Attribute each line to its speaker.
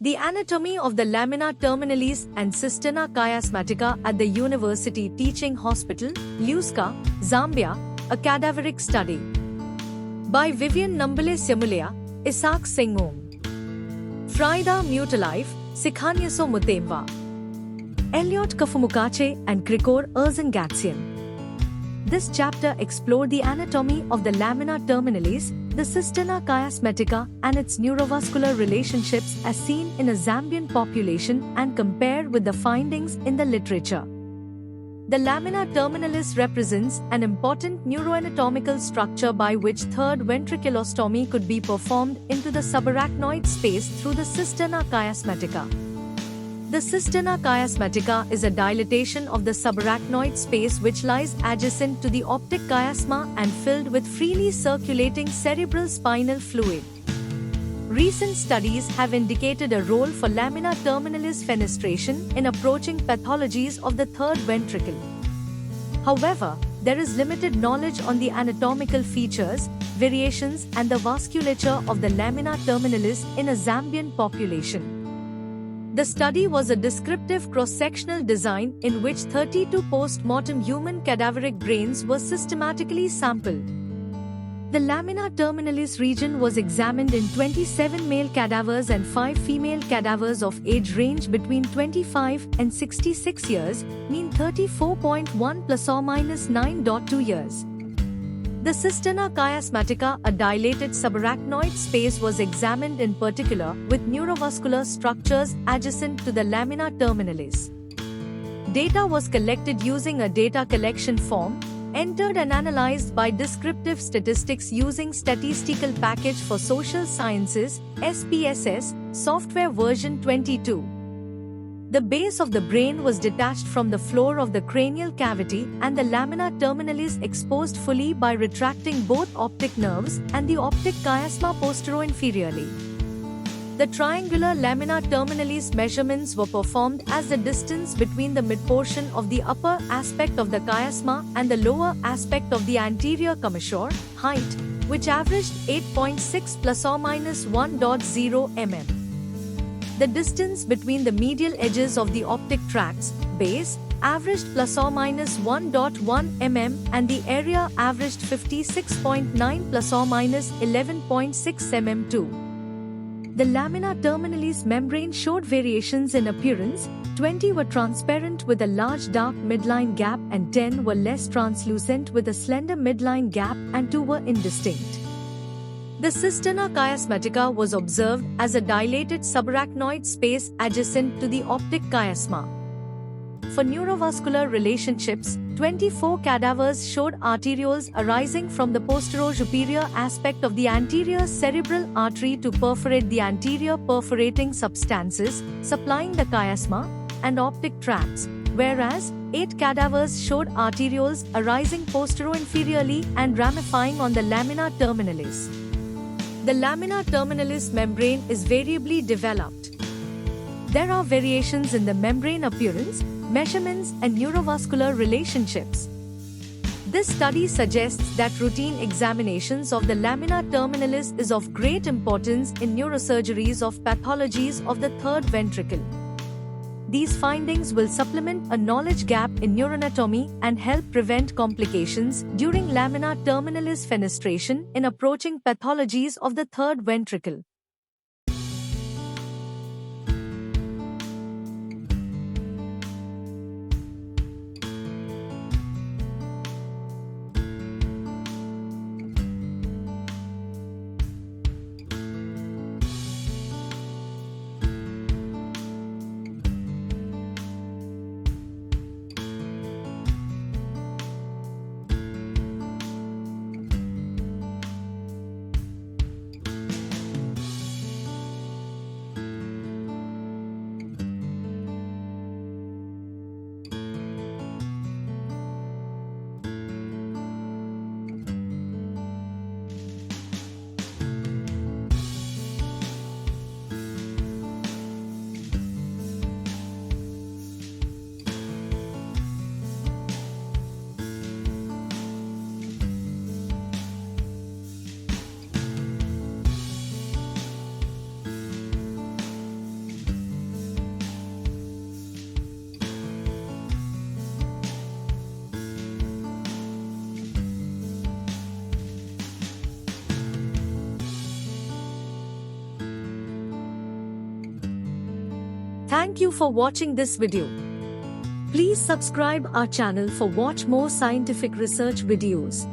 Speaker 1: The anatomy of the Lamina Terminalis and Cisterna Chiasmatica at the University Teaching Hospital, Lusaka, Zambia, a cadaveric study. By Vivian Numbele Simulea, Isaac Singom. Frida Mutalife, Sikhanyaso Mutemva. Elliot Kafumukache and Krikor Erzengatian. This chapter explored the anatomy of the Lamina Terminalis, the Cisterna Chiasmatica, and its neurovascular relationships as seen in a Zambian population and compared with the findings in the literature. The Lamina Terminalis represents an important neuroanatomical structure by which third ventriculostomy could be performed into the subarachnoid space through the Cisterna Chiasmatica. The Cisterna Chiasmatica is a dilatation of the subarachnoid space which lies adjacent to the optic chiasma and filled with freely circulating cerebral spinal fluid. Recent studies have indicated a role for lamina terminalis fenestration in approaching pathologies of the third ventricle. However, there is limited knowledge on the anatomical features, variations, and the vasculature of the lamina terminalis in a Zambian population. The study was a descriptive cross-sectional design in which 32 post-mortem human cadaveric brains were systematically sampled. The lamina terminalis region was examined in 27 male cadavers and 5 female cadavers of age range between 25 and 66 years, mean 34.1 plus or minus 9.2 years. The Cisterna Chiasmatica, a dilated subarachnoid space, was examined in particular with neurovascular structures adjacent to the lamina terminalis. Data was collected using a data collection form, entered and analyzed by descriptive statistics using Statistical Package for Social Sciences (SPSS) software version 22. The base of the brain was detached from the floor of the cranial cavity and the lamina terminalis exposed fully by retracting both optic nerves and the optic chiasma postero-inferiorly. The triangular lamina terminalis measurements were performed as the distance between the midportion of the upper aspect of the chiasma and the lower aspect of the anterior commissure, height, which averaged 8.6 plus or minus 1.0 mm. The distance between the medial edges of the optic tracts, base, averaged plus or minus 1.1 mm and the area averaged 56.9 plus or minus 11.6 mm too. The lamina terminalis membrane showed variations in appearance. 20 were transparent with a large dark midline gap and 10 were less translucent with a slender midline gap and 2 were indistinct. The Cisterna Chiasmatica was observed as a dilated subarachnoid space adjacent to the optic chiasma. For neurovascular relationships, 24 cadavers showed arterioles arising from the posterior-superior aspect of the anterior cerebral artery to perforate the anterior perforating substances, supplying the chiasma and optic tracts, whereas 8 cadavers showed arterioles arising posterior-inferiorly and ramifying on the lamina terminalis. The lamina terminalis membrane is variably developed. There are variations in the membrane appearance, measurements, and neurovascular relationships. This study suggests that routine examinations of the lamina terminalis is of great importance in neurosurgeries of pathologies of the third ventricle. These findings will supplement a knowledge gap in neuroanatomy and help prevent complications during lamina terminalis fenestration in approaching pathologies of the third ventricle. Thank you for watching this video. Please subscribe our channel for watch more scientific research videos.